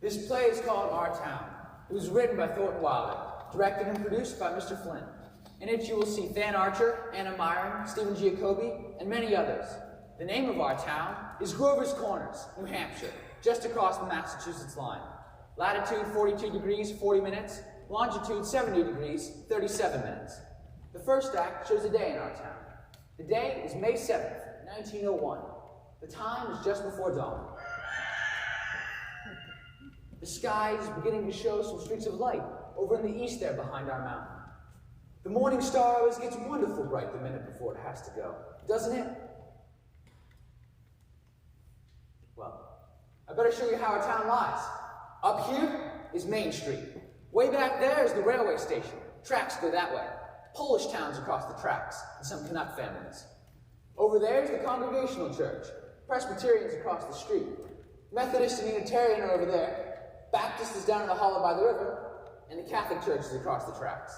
This play is called Our Town. It was written by Thornton Wilder, directed and produced by Mr. Flynn. In it you will see Than Archer, Anna Myron, Stephen Giacobbe, and many others. The name of our town is Grover's Corners, New Hampshire, just across the Massachusetts line. Latitude 42 degrees, 40 minutes, longitude 70 degrees, 37 minutes. The first act shows a day in our town. The day is May 7th, 1901. The time is just before dawn. The sky is beginning to show some streaks of light over in the east there behind our mountain. The morning star always gets wonderful bright the minute before it has to go, doesn't it? Well, I better show you how our town lies. Up here is Main Street. Way back there is the railway station. Tracks go that way. Polish towns across the tracks, and some Canuck families. Over there is the Congregational Church. Presbyterians across the street. Methodist and Unitarian are over there. Baptist is down in the hollow by the river, and the Catholic Church is across the tracks.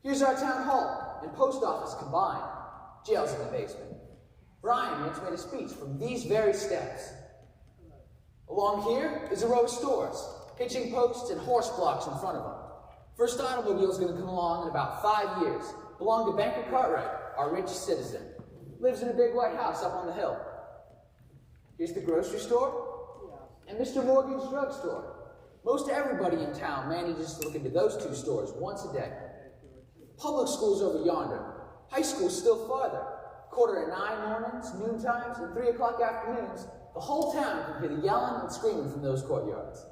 Here's our town hall and post office combined. Jail's in the basement. Brian once made a speech from these very steps. Along here is a row of stores, hitching posts and horse blocks in front of them. First automobile is going to come along in about 5 years. Belonged to Banker Cartwright, our richest citizen. Lives in a big white house up on the hill. Here's the grocery store and Mr. Morgan's drugstore. Most everybody in town manages to look into those two stores once a day. Public school's over yonder. High school's still farther. 8:45 mornings, noon times, and 3 o'clock afternoons, the whole town can hear the yelling and screaming from those courtyards.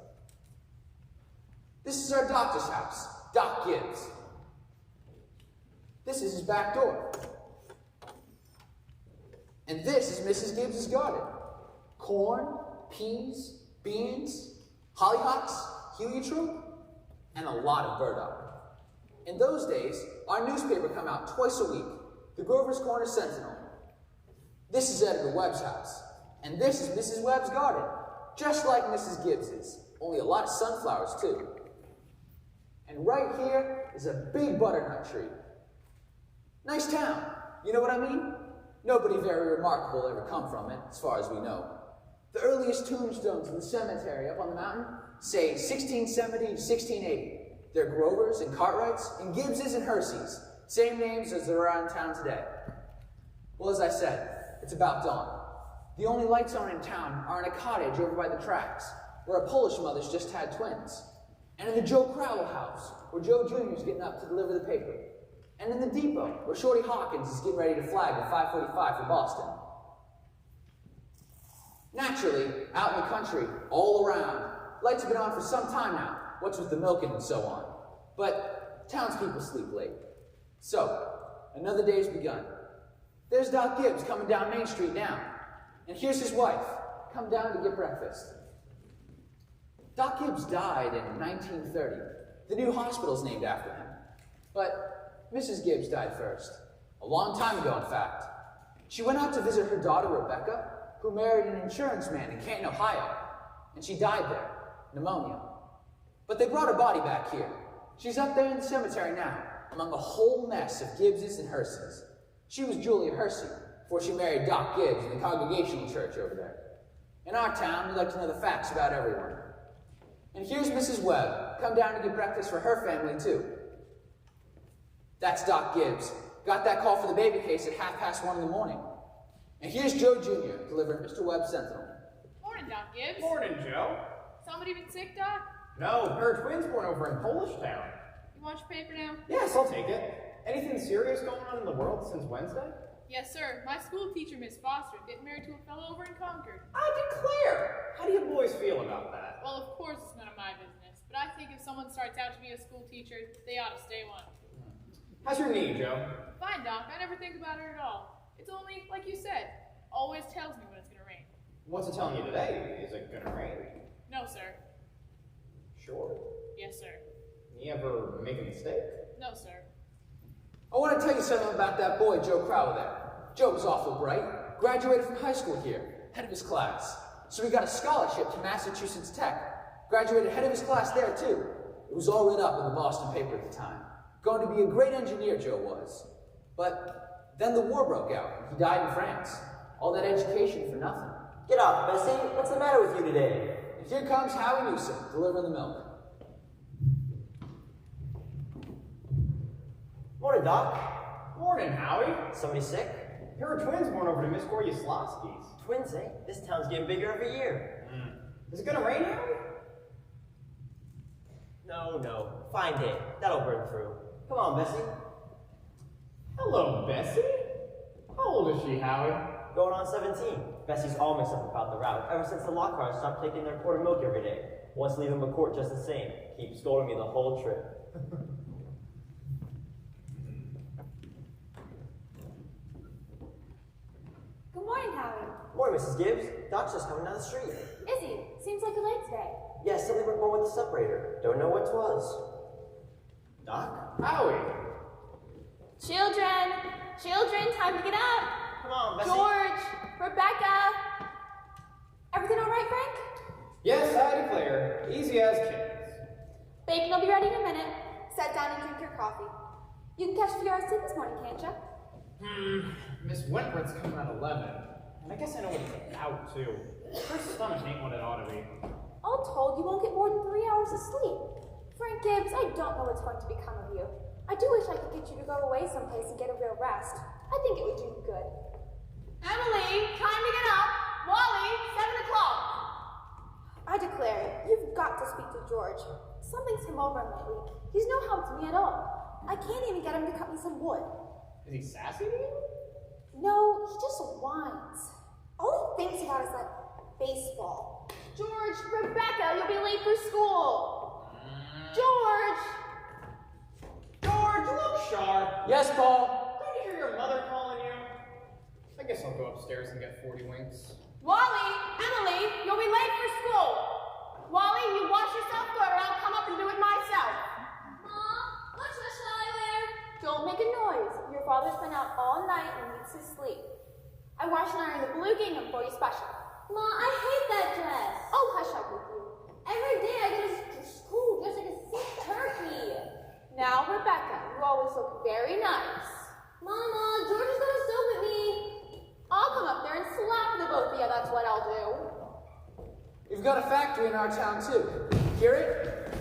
This is our doctor's house, Doc Gibbs. This is his back door. And this is Mrs. Gibbs's garden. Corn, peas, beans, hollyhocks, heliotrope, and a lot of burdock. In those days, our newspaper come out twice a week, the Grover's Corner Sentinel. This is Editor Webb's house, and this is Mrs. Webb's garden, just like Mrs. Gibbs's, only a lot of sunflowers too. And right here is a big butternut tree. Nice town, you know what I mean? Nobody very remarkable ever come from it, as far as we know. The earliest tombstones in the cemetery up on the mountain say 1670 to 1680. They're Grovers and Cartwrights and Gibbses and Herseys, same names as are around town today. Well, as I said, it's about dawn. The only lights on in town are in a cottage over by the tracks, where a Polish mother's just had twins, and in the Joe Crowell house, where Joe Jr. is getting up to deliver the paper, and in the depot, where Shorty Hawkins is getting ready to flag at 5:45 for Boston. Naturally, out in the country, all around, lights have been on for some time now, what's with the milking and so on. But townspeople sleep late. So, another day's begun. There's Doc Gibbs coming down Main Street now. And here's his wife, come down to get breakfast. Doc Gibbs died in 1930. The new hospital's named after him. But Mrs. Gibbs died first. A long time ago, in fact. She went out to visit her daughter, Rebecca, who married an insurance man in Canton, Ohio. And she died there, pneumonia. But they brought her body back here. She's up there in the cemetery now, among a whole mess of Gibbses and Herseys. She was Julia Hersey, before she married Doc Gibbs in the Congregational Church over there. In our town, we like to know the facts about everyone. And here's Mrs. Webb, come down to get breakfast for her family, too. That's Doc Gibbs. Got that call for the baby case at 1:30 in the morning. And here's Joe Jr., delivering Mr. Webb's Sentinel. Morning, Doc Gibbs. Morning, Joe. Somebody been sick, Doc? No, her twins born over in Polish Town. You want your paper now? Yes, I'll take it. Anything serious going on in the world since Wednesday? Yes, sir. My school teacher, Miss Foster, getting married to a fellow over in Concord. I declare! How do you boys feel about that? Well, of course it's none of my business, but I think if someone starts out to be a school teacher, they ought to stay one. How's your knee, Joe? Fine, Doc. I never think about it at all. It's only, like you said, always tells me when it's going to rain. What's it telling you today? Is it gonna rain? No, sir. Sure. Yes, sir. You ever make a mistake? No, sir. I want to tell you something about that boy, Joe Crowell there. Joe was awful bright, graduated from high school here, head of his class. So he got a scholarship to Massachusetts Tech, graduated head of his class there too. It was all written up in the Boston paper at the time. Going to be a great engineer, Joe was. But then the war broke out, and he died in France. All that education for nothing. Get up, Bessie. What's the matter with you today? Here comes Howie Newsom, delivering the milk. Morning, Doc. Morning, Howie. Somebody sick? A pair of twins born over to Miss Goryaslowski's. Twins, eh? This town's getting bigger every year. Is it gonna rain, Howie? No. Fine day. That'll burn through. Come on, Bessie. Hello, Bessie. How old is she, Howie? Going on 17. Bessie's all mixed up about the route ever since the Lockharts stopped taking their quart of milk every day. Wants to leave him a quart just the same. Keeps scolding me the whole trip. Good morning, Howie. Morning, Mrs. Gibbs. Doc's just coming down the street. Is he? Seems like you're late today. Yeah, something went wrong with the separator. Don't know what 'twas. Doc? Howie. Children, time to get up. Come on, Bessie. George, Rebecca. Everything all right, Frank? Yes, I declare. Easy as kids. Bacon will be ready in a minute. Sit down and drink your coffee. You can catch a few hours sleep this morning, can't you? Miss Wentworth's coming at 11. And I guess I know what it's about, too. Her stomach ain't what it ought to be. All told, you won't get more than 3 hours of sleep. Frank Gibbs, I don't know what's going to become of you. I do wish I could get you to go away someplace and get a real rest. I think it would do you good. Emily, time to get up. Wally, 7 o'clock. I declare, you've got to speak to George. Something's come over him lately. He's no help to me at all. I can't even get him to cut me some wood. Is he sassy to you? No, he just whines. All he thinks about is that baseball. George, Rebecca, you'll be late for school. George! George, look sharp. Yes, Paul? Don't you hear your mother calling you? I guess I'll go upstairs and get 40 winks. Wally, Emily, you'll be late for school. Wally, you wash yourself good or I'll come up and do it myself. Mom, what's the shall I wear? Don't make a noise. Your father's been out all night and needs his sleep. I wash and iron the blue gingham for you special. Ma, I hate that dress. Oh, hush up with you. Every day I go to school dressed like a sick turkey. Now, Rebecca, you always look very nice. Mama, George is gonna stop at me. I'll come up there and slap the both of you, that's what I'll do. We've got a factory in our town, too. Hear it?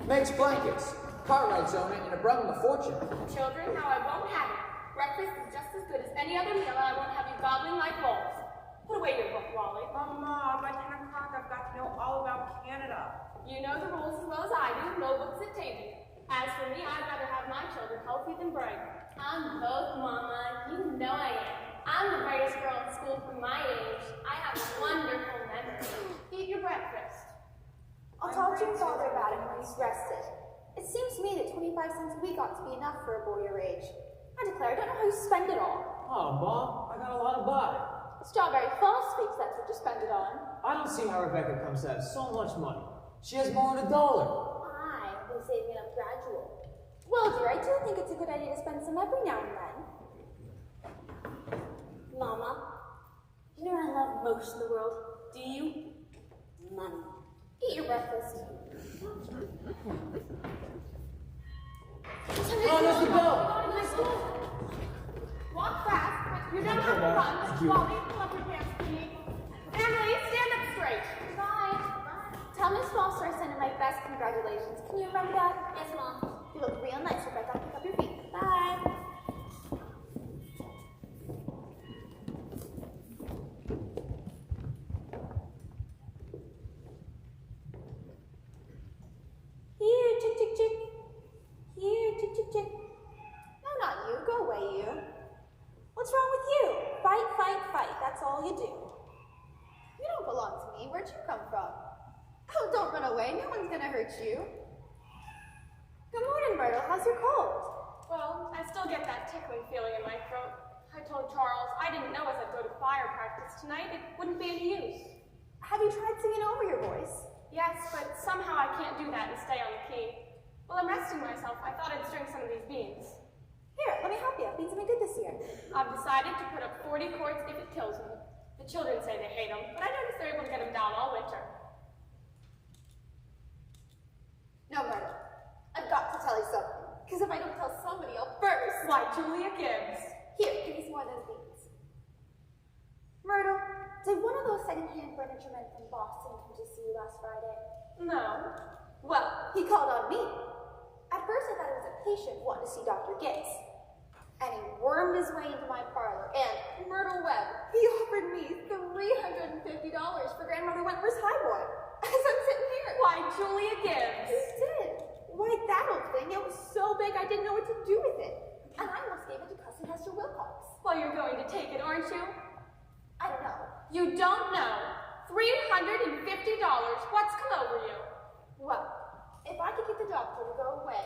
Makes blankets. Cartwrights own it and it brought them a fortune. Children, now I won't have it. Breakfast is just as good as any other meal and I won't have you gobbling like wolves. Put away your book, Wally. Mom, by 10 o'clock I've got to know all about Canada. You know the rules as well as I do. No books at table. As for me, I'd rather have my children healthy than bright. I'm both, Mama. You know I am. I'm the brightest girl in school for my age. I have wonderful memory. Eat your breakfast. I'll talk to your father about it when he's rested. It seems to me that 25 cents a week ought to be enough for a boy your age. I declare, I don't know how you spend it all. Oh, Mom, I got a lot to buy. Strawberry phosphate, that's what you spend it on. I don't see how Rebecca comes to have so much money. She has more than $1. I've been saving up gradual. Well, dear, I do think it's a good idea to spend some every now and then. Mama, you know what I love most in the world? Do you? Money. Eat your breakfast. Oh, there's the bell. Let's go. Walk fast. You're down on the front. Wally, pull up your pants for me. Emily, stand up straight. Bye. Tell Miss Foster I sent her my best congratulations. Can you remember that? Yes, Mom. You look real nice, Rebecca. Pick up your feet. Bye. Here, chick, chick, chick. Here, chick, chick, chick. No, not you. Go away, you. What's wrong with you? Fight, fight, fight. That's all you do. You don't belong to me. Where'd you come from? Oh, don't run away. No one's gonna hurt you. Good morning, Myrtle. How's your cold? Well, I still get that tickling feeling in my throat. I told Charles I didn't know as I'd go to choir practice tonight, it wouldn't be any use. Have you tried singing over your voice? Yes, but somehow I can't do that and stay on the key. While I'm resting myself, I thought I'd drink some of these beans. Here, let me help you. Beans have been good this year. I've decided to put up 40 quarts if it kills me. The children say they hate them, but I notice they're able to get them down all winter. No, Myrtle. I've got to tell you something. Because if I don't tell somebody, I'll burst. Why, Julia Gibbs. Here, give me some more of those beans. Myrtle, did one of those second-hand furniture men from Boston come to see you last Friday? No. Well, he called on me. At first I thought it was a patient wanting to see Dr. Gibbs. And he wormed his way into my parlor, and Myrtle Webb, he offered me $350 for Grandmother Wentworth's highboy. As I'm sitting here. Why, Julia Gibbs. He did. Why, that old thing, it was so big I didn't know what to do with it. And I almost gave it to Cousin Hester Wilcox. Well, you're going to take it, aren't you? I don't know. You don't know. $350. What's come over you? Well, if I could get the doctor to go away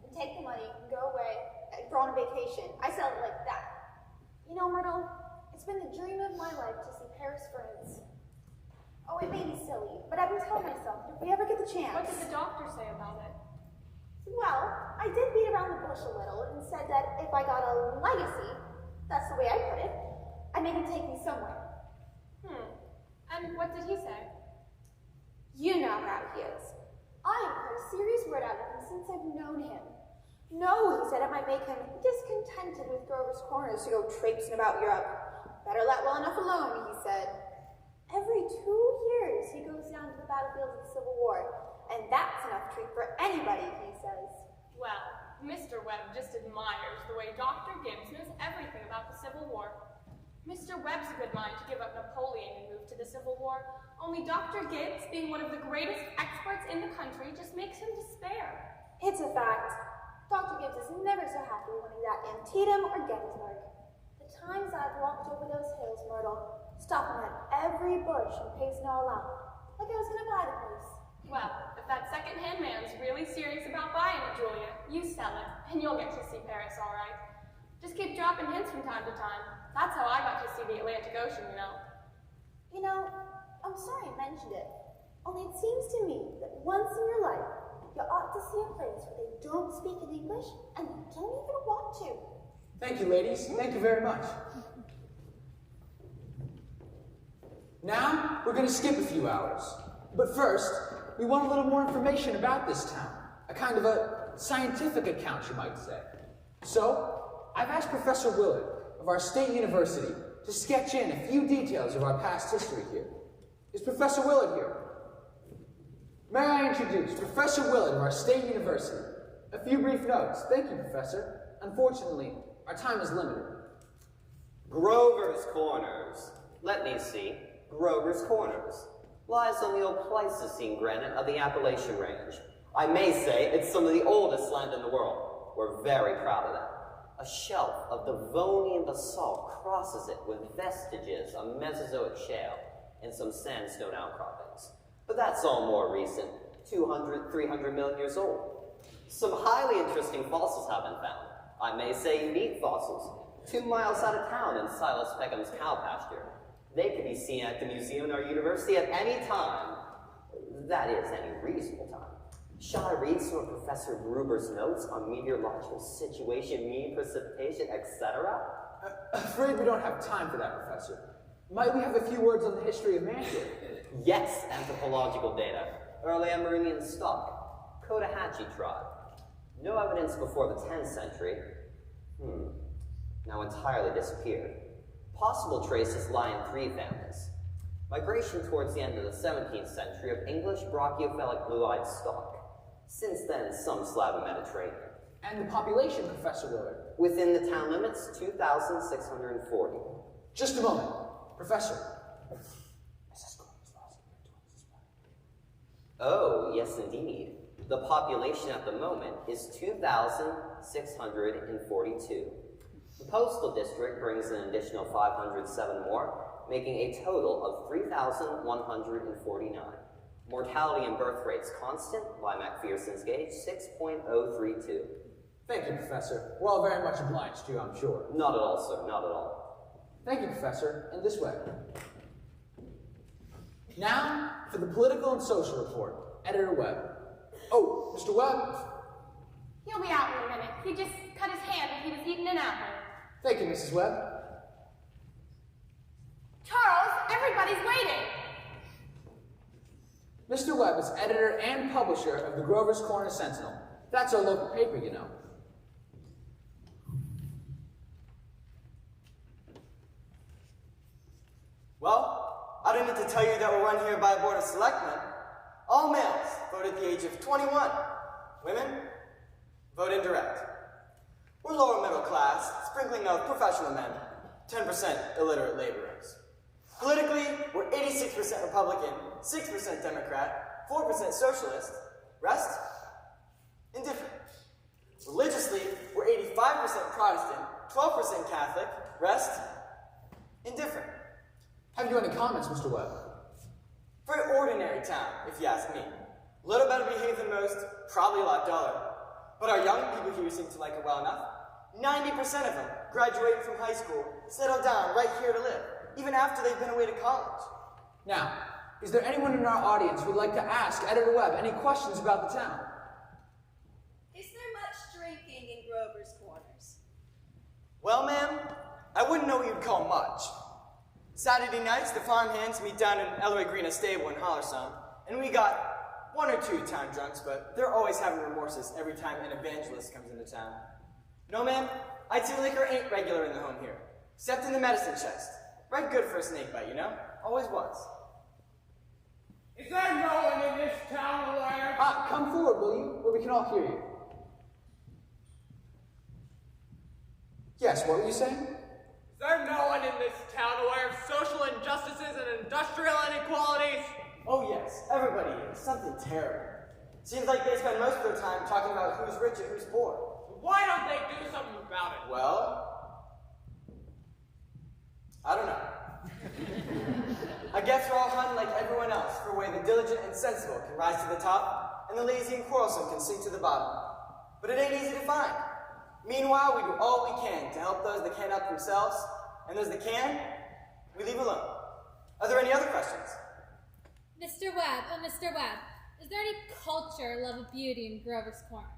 and take the money and go away and go on a vacation, I sell it like that. You know, Myrtle, it's been the dream of my life to see Paris, France. Oh, it may be silly, but I've been telling myself that if we ever get the chance... What did the doctor say about it? Well, I did beat around the bush a little and said that if I got a legacy, that's the way I put it, I'd make him take me somewhere. And what did he say? You know how he is. I haven't heard a serious word out of him since I've known him. No, he said it might make him discontented with Grover's Corners to go traipsing about Europe. Better let well enough alone, he said. Every 2 years he goes down to the battlefield of the Civil War, and that's enough treat for anybody, he says. Well, Mr. Webb just admires the way Dr. Gibbs knows everything about the Civil War. Mr. Webb's a good mind to give up Napoleon and move to the Civil War, only Dr. Gibbs, being one of the greatest experts in the country, just makes him despair. It's a fact. Dr. Gibbs is never so happy when he's at Antietam or Gettysburg. The times I've walked over those hills, Myrtle, stopping at every bush and pacing all out, like I was going to buy the place. Well, if that second-hand man's really serious about buying it, Julia, you sell it, and you'll get to see Paris all right. Just keep dropping hints from time to time. That's how I got to see the Atlantic Ocean, you know. You know, I'm sorry I mentioned it, only it seems to me that once in your life, you ought to see a place where they don't speak in English and they don't even want to. Thank you, ladies. Thank you very much. Now, we're going to skip a few hours. But first, we want a little more information about this town. A kind of a scientific account, you might say. So, I've asked Professor Willard of our state university to sketch in a few details of our past history here. Is Professor Willard here? May I introduce Professor Willard of our state university? A few brief notes. Thank you, Professor. Unfortunately, our time is limited. Grover's Corners. Let me see. Grover's Corners lies on the old Pleistocene granite of the Appalachian Range. I may say it's some of the oldest land in the world. We're very proud of that. A shelf of Devonian basalt crosses it with vestiges of Mesozoic shale and some sandstone outcroppings. But that's all more recent, 200, 300 million years old. Some highly interesting fossils have been found. I may say unique fossils, 2 miles out of town in Silas Peckham's cow pasture. They can be seen at the museum in our university at any time. That is, any reasonable time. Shall I read some of Professor Gruber's notes on meteorological situation, mean precipitation, etc.? Afraid we don't have time for that, Professor. Might we have a few words on the history of man here? Yes, anthropological data. Early Amerindian stock. Cotahatchee tribe. No evidence before the 10th century. Now entirely disappeared. Possible traces lie in 3 families. Migration towards the end of the 17th century of English brachiophilic blue-eyed stock. Since then, some Slavic Mediterranean. And the population, Professor Willard? Within the town limits, 2,640. Just a moment. Professor. Oh, yes indeed. The population at the moment is 2,642. The postal district brings an additional 507 more, making a total of 3,149. Mortality and birth rates constant by McPherson's gauge, 6.032. Thank you, Professor. We're all very much obliged to you, I'm sure. Not at all, sir, not at all. Thank you, Professor. And this way. Now, for the political and social report. Editor Webb. Oh, Mr. Webb. He'll be out in a minute. He just cut his hand when he was eating an apple. Thank you, Mrs. Webb. Charles, everybody's waiting. Mr. Webb is editor and publisher of the Grover's Corner Sentinel. That's our local paper, you know. Well, I don't need to tell you that we're run here by a board of selectmen. All males vote at the age of 21. Women vote indirect. We're lower middle class, sprinkling of professional men, 10% illiterate laborers. Politically, we're 86% Republican, 6% Democrat, 4% Socialist, rest, indifferent. Religiously, we're 85% Protestant, 12% Catholic, rest, indifferent. Have you any comments, Mr. Webb? Very ordinary town, if you ask me. A little better behaved than most, probably a lot duller. But our young people here seem to like it well enough. 90% of them graduated from high school, settled down right here to live, even after they've been away to college. Now, is there anyone in our audience who would like to ask Editor Webb any questions about the town? Is there much drinking in Grover's Corners? Well, ma'am, I wouldn't know what you'd call much. Saturday nights, the farm hands meet down in Elroy Green Stable in Hollersome, and we got 1 or 2 town drunks, but they're always having remorses every time an evangelist comes into town. No, ma'am, I'd say liquor ain't regular in the home here, except in the medicine chest. Right good for a snake bite, you know? Always was. Is there no one in this town aware? Come forward, will you, where we can all hear you. Yes, what were you saying? Is there no one in this town aware of social injustices and industrial inequalities? Oh yes, everybody is. Something terrible. Seems like they spend most of their time talking about who's rich and who's poor. Why don't they do something about it? Well, I don't know. I guess we're all hunting like everyone else for a way the diligent and sensible can rise to the top, and the lazy and quarrelsome can sink to the bottom. But it ain't easy to find. Meanwhile, we do all we can to help those that can't help themselves, and those that can, we leave alone. Are there any other questions? Mr. Webb, is there any culture, love of beauty in Grover's Corners?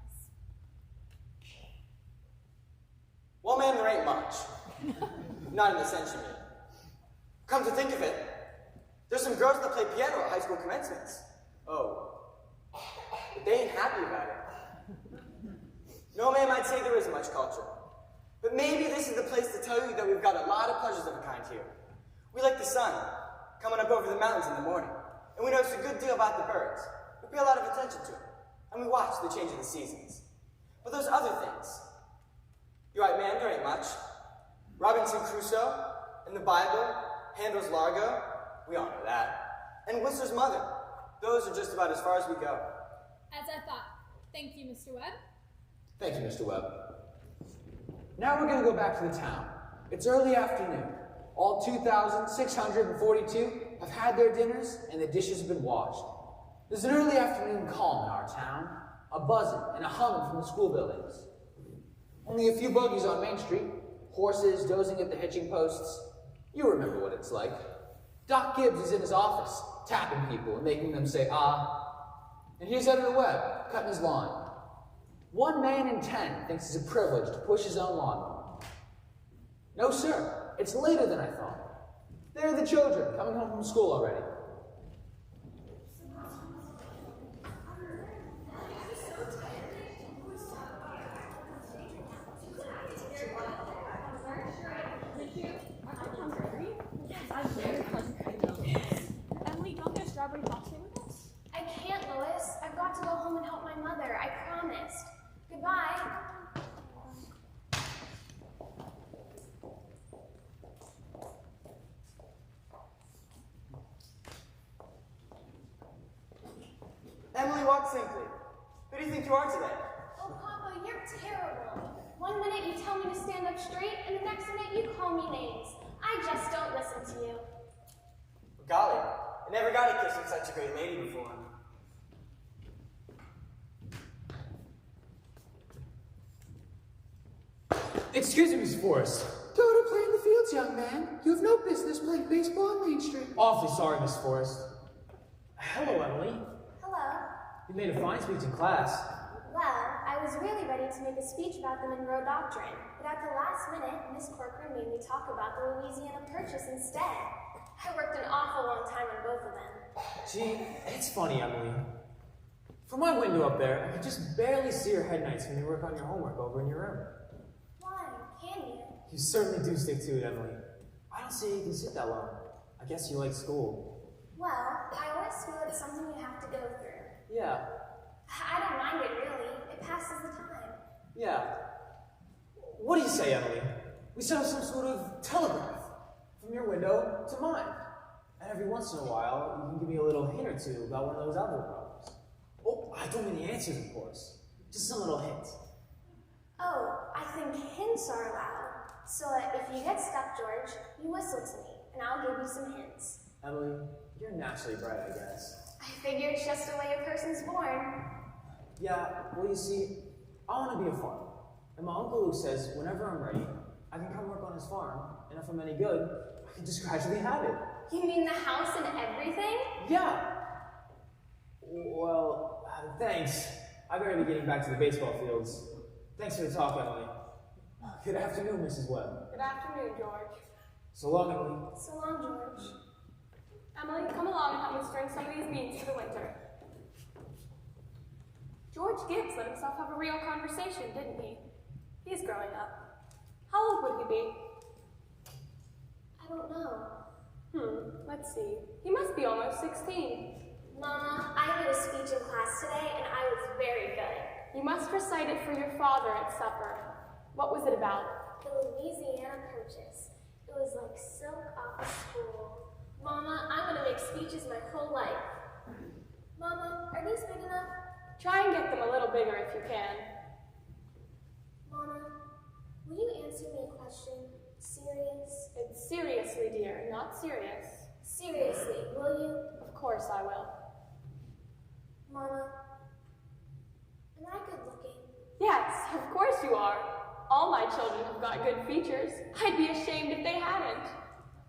Well, ma'am, there ain't much. Not in the sense you mean. Come to think of it, there's some girls that play piano at high school commencements. Oh, but they ain't happy about it. No, ma'am, I'd say there isn't much culture. But maybe this is the place to tell you that we've got a lot of pleasures of a kind here. We like the sun, coming up over the mountains in the morning. And we notice a good deal about the birds. We pay a lot of attention to them. And we watch the change of the seasons. But those other things, you're right, ma'am, there ain't much. Robinson Crusoe, and the Bible, Handel's Largo, we all know that. And Whistler's Mother, those are just about as far as we go. As I thought. Thank you, Mr. Webb. Thank you, Mr. Webb. Now we're going to go back to the town. It's early afternoon. All 2,642 have had their dinners, and the dishes have been washed. There's an early afternoon calm in our town, a buzzing and a humming from the school buildings. Only a few bogies on Main Street, horses dozing at the hitching posts. You remember what it's like. Doc Gibbs is in his office, tapping people and making them say, ah. And here's Editor Webb, cutting his lawn. 1 man in 10 thinks it's a privilege to push his own lawnmower. No, sir, it's later than I thought. There are the children coming home from school already. Emily, don't get strawberry frosting with us? I can't, Lois. I've got to go home and help my mother. I promised. Goodbye. Emily walked simply. Who do you think you are today? Oh, Papa, you're terrible. 1 minute you tell me to stand up straight, and the next minute you call me names. I just don't listen to you. Golly, I never got a kiss from such a great lady before. Excuse me, Miss Forrest. Go to play in the fields, young man. You have no business playing baseball on Main Street. Awfully sorry, Miss Forrest. Hello, Emily. Hello. You made a fine speech in class. Well, I was really ready to make a speech about the Monroe Doctrine, but at the last minute, Miss Corcoran made me talk about the Louisiana Purchase instead. I worked an awful long time on both of them. Gee, it's funny, Emily. From my window up there, I could just barely see your headlights when you work on your homework over in your room. Why? Can you? You certainly do stick to it, Emily. I don't see how you can sit that long. I guess you like school. Well, I always feel it's something you have to go through. Yeah. I don't mind it, really. It passes the time. Yeah. What do you say, Emily? We set up some sort of telegraph from your window to mine. And every once in a while, you can give me a little hint or two about one of those algebra problems. Oh, I don't mean the answers, of course. Just some little hint. Oh, I think hints are allowed. So if you get stuck, George, you whistle to me, and I'll give you some hints. Emily, you're naturally bright, I guess. I figure it's just the way a person's born. Yeah, well, you see, I want to be a farmer. And my Uncle Luke says whenever I'm ready, I can come work on his farm, and if I'm any good, I can just gradually have it. You mean the house and everything? Yeah. Well, thanks. I better be getting back to the baseball fields. Thanks for the talk, Emily. Good afternoon, Mrs. Webb. Good afternoon, George. So long, Emily. So long, George. Emily, come along and help me string some of these beans for the winter. George Gibbs let himself have a real conversation, didn't he? He's growing up. How old would he be? I don't know. Let's see. He must be almost 16. Mama, I did a speech in class today, and I was very good. You must recite it for your father at supper. What was it about? The Louisiana Purchase. It was like silk off the spool. Mama, I'm going to make speeches my whole life. Mama, are these big enough? Try and get them a little bigger if you can. Mama, will you answer me a question? Serious? It's seriously, dear, not serious. Seriously, will you? Of course I will. Mama, am I good looking? Yes, of course you are. All my children have got good features. I'd be ashamed if they hadn't.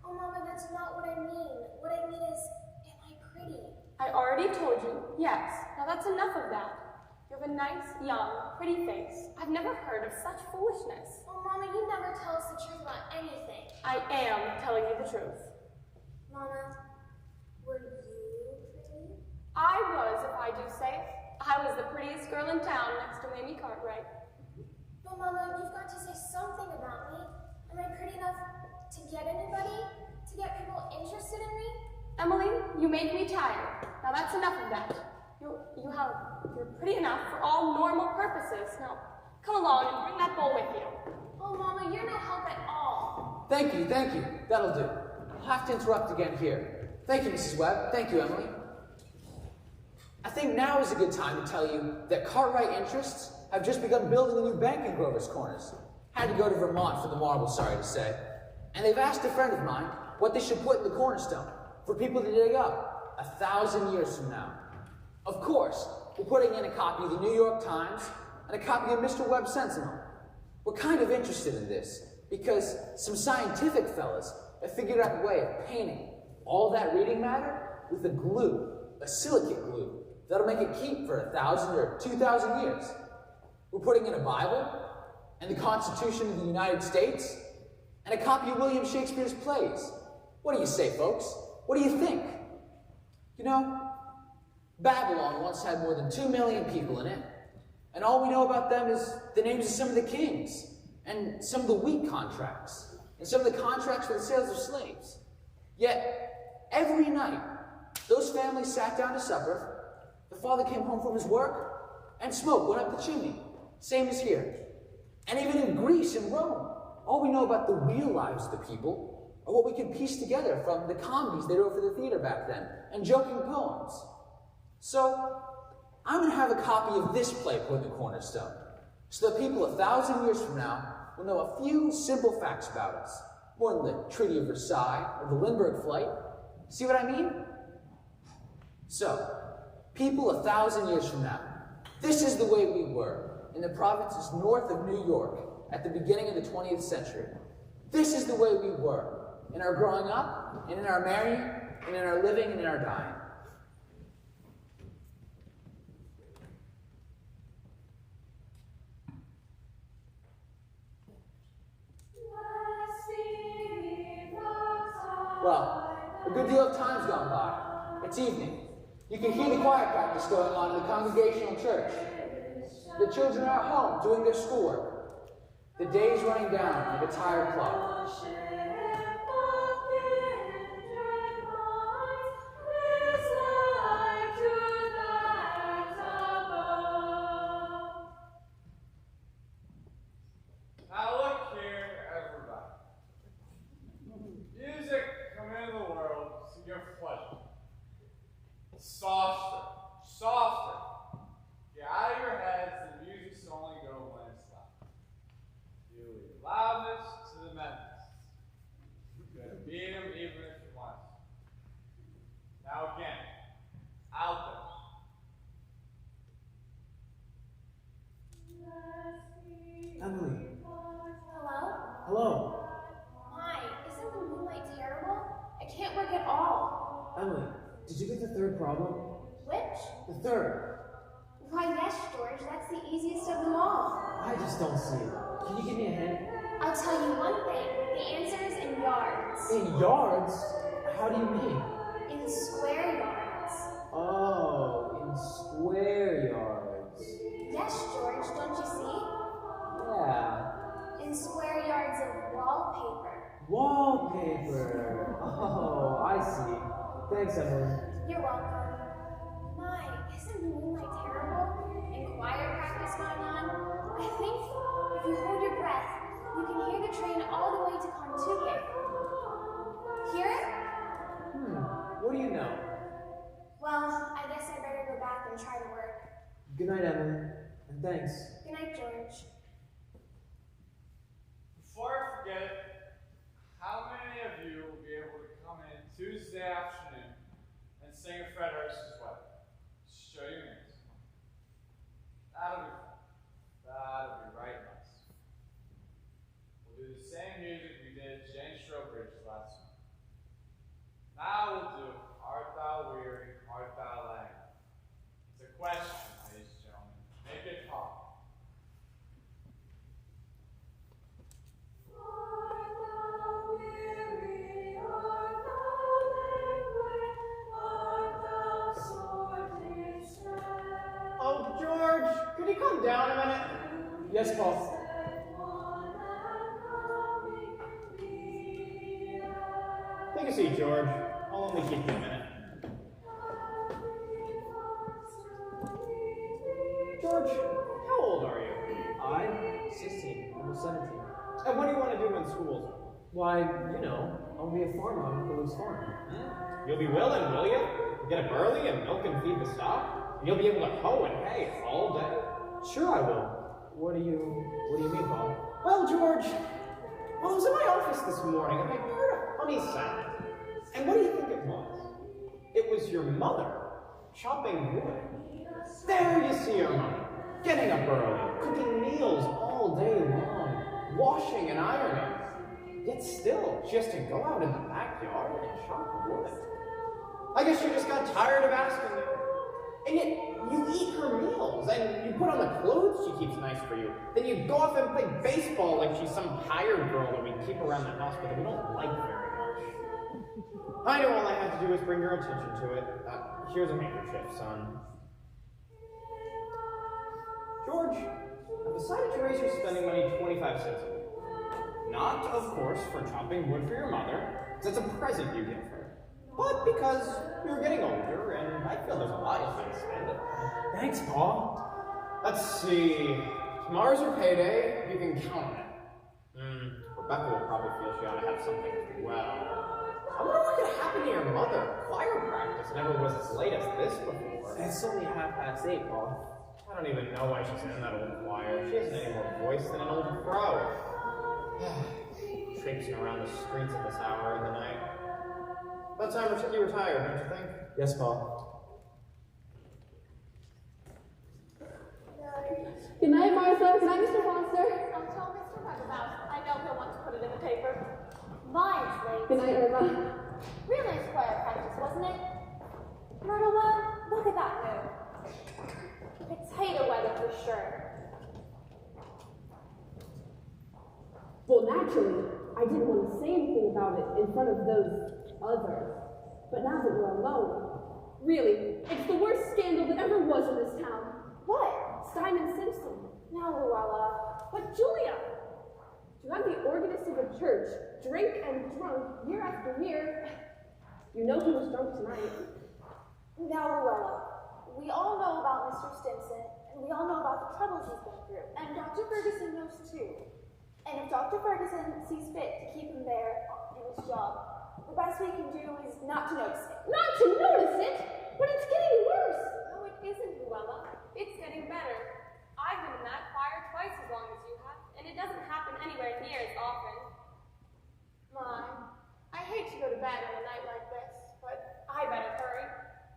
Oh, Mama, that's not what I mean. What I mean is, am I pretty? I already told you, yes. Now that's enough of that. You have a nice, young, pretty face. I've never heard of such foolishness. Oh, Mama, you never tell us the truth about anything. I am telling you the truth. Mama, were you pretty? I was, if I do say it. I was the prettiest girl in town next to Mamie Cartwright. But Mama, you've got to say something about me. Am I pretty enough to get anybody? To get people interested in me? Emily, you make me tired. Now that's enough of that. You're pretty enough for all normal purposes. Now, come along and bring that bowl with you. Oh, Mama, you're no help at all. Thank you. That'll do. I'll have to interrupt again here. Thank you, Mrs. Webb. Thank you, Emily. I think now is a good time to tell you that Cartwright Interests have just begun building a new bank in Grover's Corners. Had to go to Vermont for the marble, sorry to say. And they've asked a friend of mine what they should put in the cornerstone for people to dig up 1,000 years from now. Of course, we're putting in a copy of the New York Times and a copy of Mr. Webb's Sentinel. We're kind of interested in this because some scientific fellas have figured out a way of painting all that reading matter with a silicate glue, that'll make it keep for 1,000 or 2,000 years. We're putting in a Bible and the Constitution of the United States and a copy of William Shakespeare's plays. What do you say, folks? What do you think? You know, Babylon once had more than 2 million people in it, and all we know about them is the names of some of the kings, and some of the wheat contracts, and some of the contracts for the sales of slaves. Yet, every night, those families sat down to supper, the father came home from his work, and smoke went up the chimney, same as here. And even in Greece and Rome, all we know about the real lives of the people are what we can piece together from the comedies they wrote for the theater back then, and joking poems. So, I'm going to have a copy of this play put in the cornerstone, so that people 1,000 years from now will know a few simple facts about us, more than the Treaty of Versailles or the Lindbergh Flight. See what I mean? So, people 1,000 years from now, this is the way we were in the provinces north of New York at the beginning of the 20th century. This is the way we were in our growing up, and in our marrying, and in our living, and in our dying. Well, a good deal of time's gone by. It's evening. You can hear the choir practice going on in the congregational church. The children are at home doing their schoolwork. The day's running down like a tired clock. Hello. My, isn't the moonlight terrible? I can't work at all. Emily, did you get the third problem? Which? The third. Why, yes, George, that's the easiest of them all. I just don't see it. Can you give me a hint? I'll tell you one thing. The answer is in yards. In yards? How do you mean? In square yards. Oh, in square yards. Yes, George, don't you see? Yeah. In square yards of wallpaper. Wallpaper. Oh, I see. Thanks, Emily. You're welcome. My, isn't the moonlight terrible? And choir practice going on? I think if you hold your breath, you can hear the train all the way to Kentucky. Hear it? What do you know? Well, I guess I better go back and try to work. Good night, Emily. And thanks. Good night, George. Before I forget, how many of you will be able to come in Tuesday afternoon and sing a Fred Durst's wedding? Show your names. That'll be fun. That'll be right nice. We'll do the same music we did at Jane Strobridge's last summer. Now we'll do Art Thou Weary, Art Thou Lame. It's a question, ladies and gentlemen. Make it pop. Oh, George, could you come down a minute? Yes, Paul. Take a seat, George. I'll only keep you a minute. George, how old are you? I'm 16, almost 17. And what do you want to do when school's over? Why, you know, I'll be a farmer on Uncle Luke's farm. You'll be willing, will you? Get up early and milk and feed the stock? And you'll be able to hoe and hay all day? Sure I will. What do you mean, Paul? Well, George, I was in my office this morning and I heard a funny sound. And what do you think it was? It was your mother chopping wood. There you see your mother, getting up early, cooking meals all day long, washing and ironing. Yet still, she has to go out in the backyard and chop wood. I guess she just got tired of asking you. And yet, you eat her meals, and you put on the clothes she keeps nice for you. Then you go off and play baseball like she's some hired girl that we keep around the house, but that we don't like very much. I know all I had to do was bring your attention to it. Here's a handkerchief, son. George, I've decided to raise your spending money 25 cents a week. Not, of course, for chopping wood for your mother, because it's a present you give her, but because you're getting older, and I feel there's a lot you'll to spend it. Thanks, Paul. Let's see. Tomorrow's your payday. You can count on it. Rebecca will probably feel she ought to have something as well. I wonder what could happen to your mother. Choir practice never was as late as this before. It's only 8:30, Paul. I don't even know why she's in that old choir. She hasn't any more voice than an old crow. Traipsing around the streets at this hour of the night. About time you retired, don't you think? Yes, Paul. Good night, Martha. Good night, Mr. Foster. I'll tell Mr. Webb about it. I know he'll want to put it in the paper. Mine's late. Good night, Irma. Real nice choir practice, wasn't it? Myrtle, look at that moon. Potato weather for sure. Well, naturally, I didn't want to say anything about it in front of those others. But now that we're alone, really, it's the worst scandal that ever was in this town. What? Stein and Simpson. Now, Luella. But Julia, to have the organist of a church drink and drunk year after year, you know he was drunk tonight. Now, Luella, we all know about Mr. Stimson, and we all know about the troubles he's been through, and Dr. Ferguson knows too. And if Dr. Ferguson sees fit to keep him there in his job, the best we can do is not to notice it. Not to notice it? But it's getting worse. No, it isn't, Luella. It's getting better. I've been in that choir twice as long as you have, and it doesn't happen anywhere near as often. Mom, I hate to go to bed on a night like this, but I better hurry.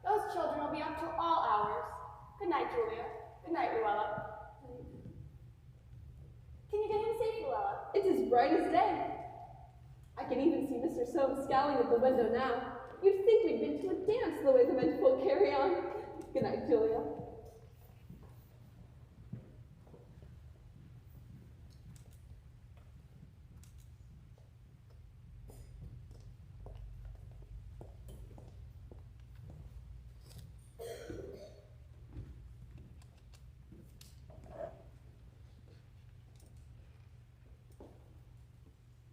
Those children will be up till all hours. Good night, Julia. Good night, Luella. Can you get him safe, Luella? It is bright as day. I can even see Mr. Soames scowling at the window now. You'd think we'd been to a dance the way the men folk carry on. Good night, Julia.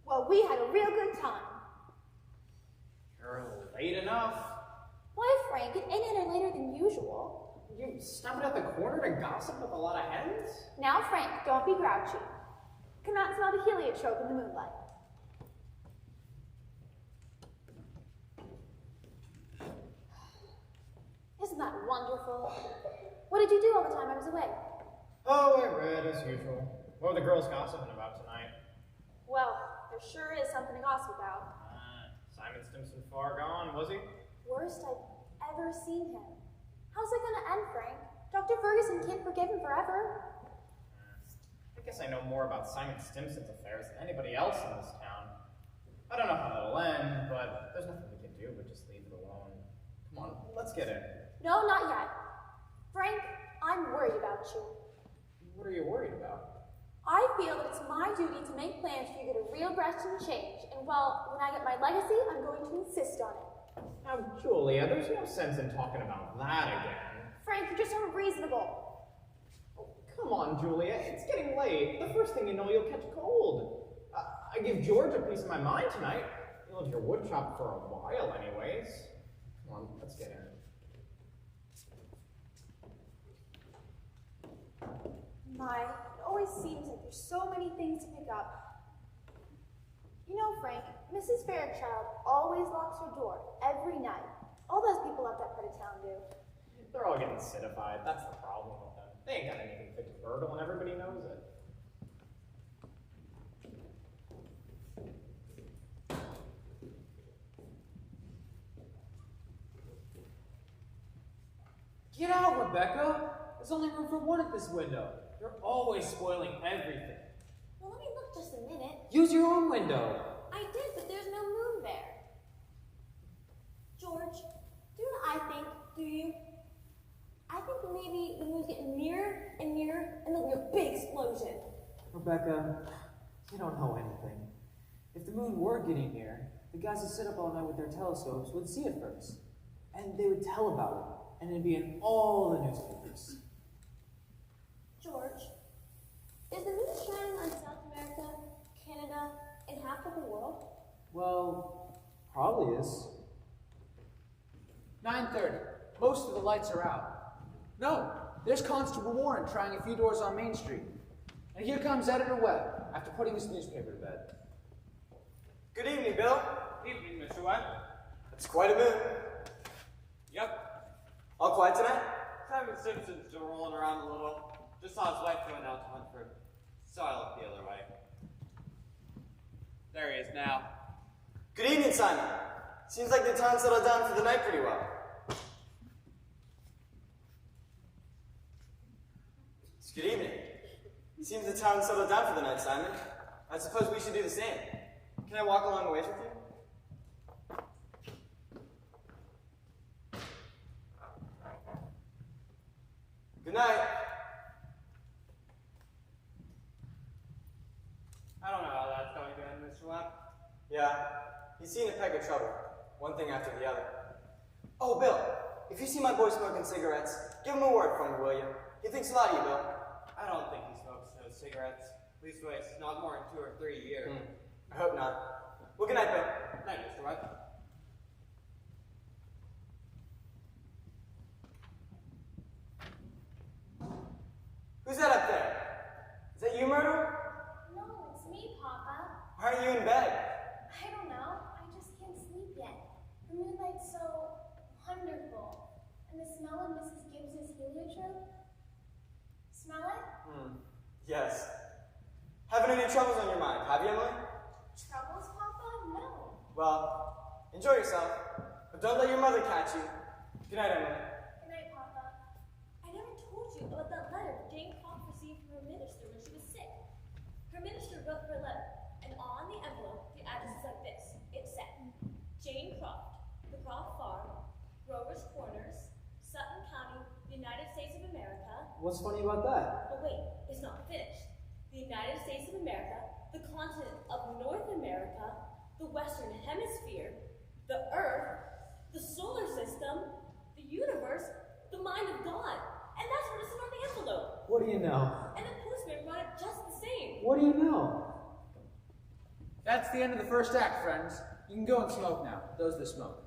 Well, we had a real good time. You're late enough. Why, Frank? It ain't any later than usual. You stopping at the corner to gossip with a lot of hens? Now, Frank, don't be grouchy. Come out and smell the heliotrope in the moonlight. Isn't that wonderful? What did you do all the time I was away? Oh, I read as usual. What were the girls gossiping about tonight? Well, there sure is something to gossip about. Simon Stimson far gone, was he? Worst I've ever seen him. How's it gonna end, Frank? Dr. Ferguson can't forgive him forever. I guess I know more about Simon Stimson's affairs than anybody else in this town. I don't know how that'll end, but there's nothing we can do but just leave it alone. Come on, let's get in. No, not yet. Frank, I'm worried about you. What are you worried about? I feel that it's my duty to make plans for you to get a real direction and change, and well, when I get my legacy, I'm going to insist on it. Now, Julia, there's no sense in talking about that again. Frank, you're just unreasonable. Oh, come on, Julia, it's getting late. The first thing you know, you'll catch a cold. I give George a piece of my mind tonight. You'll have your wood chopped for a while anyways. Come on, let's get in. My, it always seems like there's so many things to pick up. You know, Frank, Mrs. Fairchild always locks her door every night. All those people up that part of town do. They're all getting citified. That's the problem with them. They ain't got anything fit to burgle, and everybody knows it. Get out, Rebecca! There's only room for one at this window. You're always spoiling everything. Well, let me look just a minute. Use your own window. I did, but there's no moon there. George, do you know what I think? Do you? I think maybe the moon's getting nearer and nearer, and there'll be a big explosion. Rebecca, you don't know anything. If the moon were getting near, the guys who sit up all night with their telescopes would see it first. And they would tell about it, and it'd be in all the newspapers. George, is the moon shining on South America, Canada, and half of the world? Well, probably is. 9:30. Most of the lights are out. No, there's Constable Warren trying a few doors on Main Street. And here comes Editor Webb, after putting his newspaper to bed. Good evening, Bill. Evening, Mr. Webb. It's quite a moon. Yep. All quiet tonight? Simon Simpson's still rolling around a little. Just saw his wife going out to hunt for saw I look the other way. There he is now. Good evening, Simon. Seems like the town settled down for the night pretty well. Good evening. Seems the town settled down for the night, Simon. I suppose we should do the same. Can I walk along the ways with you? Good night. I don't know how that's going to end, Mr. Webb. Yeah, he's seen a peck of trouble. One thing after the other. Oh, Bill, if you see my boy smoking cigarettes, give him a word for me, will you? He thinks a lot of you, Bill. I don't think he smokes those cigarettes. Leastways, not more than 2 or 3 a year. I hope not. Well, good night, Bill. Good night, Mr. Webb. Who's that up there? Is that you, Myrtle? No, it's me, Papa. Why aren't you in bed? I don't know. I just can't sleep yet. The moonlight's so wonderful. And the smell of Mrs. Gibbs's heliotrope. Smell it? Yes. Having any troubles on your mind, have you, Emily? Troubles, Papa? No. Well, enjoy yourself, but don't let your mother catch you. Good night, Emily. Good night, Papa. I never told you about that letter Jane Cobb received from her minister when she was sick. Her minister wrote her a letter, and What's funny about that? But wait, it's not finished. The United States of America, the continent of North America, the Western Hemisphere, the Earth, the solar system, the universe, the mind of God. And that's what is on the envelope. What do you know? And the postman brought it just the same. What do you know? That's the end of the first act, friends. You can go and smoke now, those that smoke.